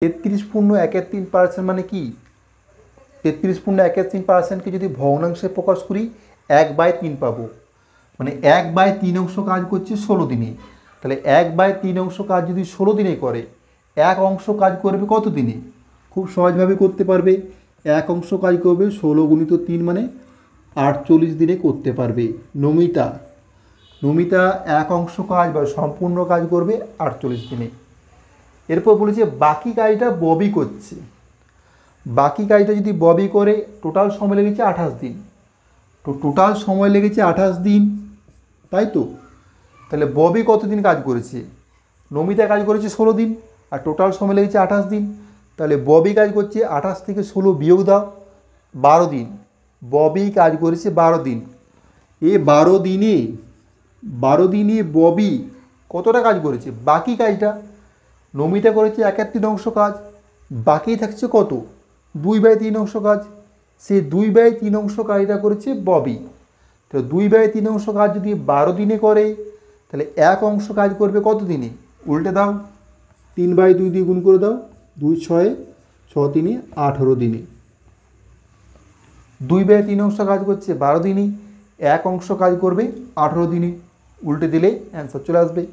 33.13% মানে কি? 33.13%কে যদি ভগ্নাংশে প্রকাশ করি 1/3 পাবো। মানে 1/3 অংশ কাজ করছে 16 দিনে। তাহলে 1/3 অংশ কাজ যদি 16 দিনে করে, এক অংশ কাজ করবে কত দিনে? খুব সহজভাবে করতে পারবে। এক অংশ কাজ করবে 16 × 3 মানে 48 দিনে করতে পারবে। নমিতা এক অংশ কাজ বা সম্পূর্ণ কাজ করবে 48 দিনে। এরপর বলেছে বাকি কাজটা ববি করছে। বাকি কাজটা যদি ববি করে টোটাল সময় লেগেছে 28 দিন। তো টোটাল সময় লেগেছে 28 দিন, তাই তো? তাহলে ববি কতদিন কাজ করেছে? নমিতা কাজ করেছে 16 দিন আর টোটাল সময় লেগেছে 28 দিন। তাহলে ববি কাজ করছে 28 থেকে 16 বিয়োগ দাও, 12 দিন। ববি কাজ করেছে 12 দিন। এ 12 দিনে ববি কতটা কাজ করেছে? বাকি কাজটা। নমিতা করেছে 1/3 অংশ কাজ, বাকি থাকছে কত? 2/3 অংশ কাজ। সে 2/3 অংশ কাজটা করেছে ববি। তো 2/3 অংশ কাজ যদি 12 দিনে করে, তাহলে এক অংশ কাজ করবে কত দিনে? উল্টে দাও, 3/2 দিয়ে গুণ করে দাও, 2 6 6 3 18 দিনে। 2/3 অংশ কাজ করছে 12 দিনই, এক অংশ কাজ করবে 18 দিনে। উল্টে দিলে অ্যান্সার চলে আসবে।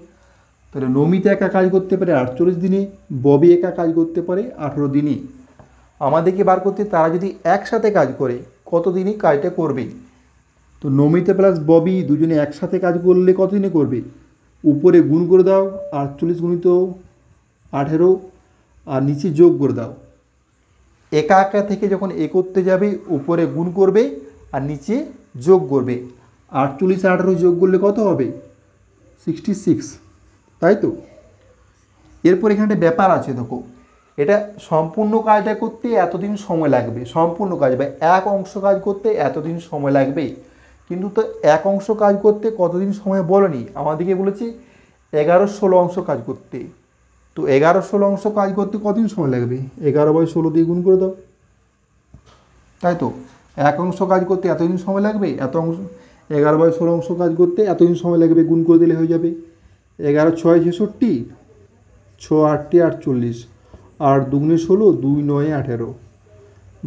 তাহলে নমিতা একা কাজ করতে পারে 48 দিনে, ববি একা কাজ করতে পারে 18 দিনে। আমাদেরকে বার করতে তারা যদি একসাথে কাজ করে কত দিনই কাজটা করবে। তো নমিতা প্লাস ববি দুজনে একসাথে কাজ করলে কত দিনে করবে? উপরে গুণ করে দাও 48 × 18 আর নিচে যোগ করে দাও। একা একা থেকে যখন এ করতে যাবে উপরে গুণ করবে আর নিচে যোগ করবে। 48 18 যোগ করলে কত হবে? 66, তাই তো? এরপর এখানে একটা ব্যাপার আছে, দেখো এটা সম্পূর্ণ কাজটা করতে এতদিন সময় লাগবে, সম্পূর্ণ কাজ বা এক অংশ কাজ করতে এতদিন সময় লাগবে। কিন্তু তো এক অংশ কাজ করতে কতদিন সময় বলেনি, আমাদেরকে বলেছে 11/16 অংশ কাজ করতে। তো 11/16 অংশ কাজ করতে কতদিন সময় লাগবে? 11/16 দিয়ে গুণ করে দাও, তাই তো? এক অংশ কাজ করতে এতদিন সময় লাগবে, এত অংশ 11/16 অংশ কাজ করতে এতদিন সময় লাগবে, গুণ করে দিলে হয়ে যাবে। 11 6 66, 6 8 48, আর 2 × 16, 2 9 18,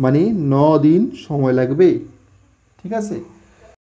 মানে 9 দিন সময় লাগবে। ঠিক আছে?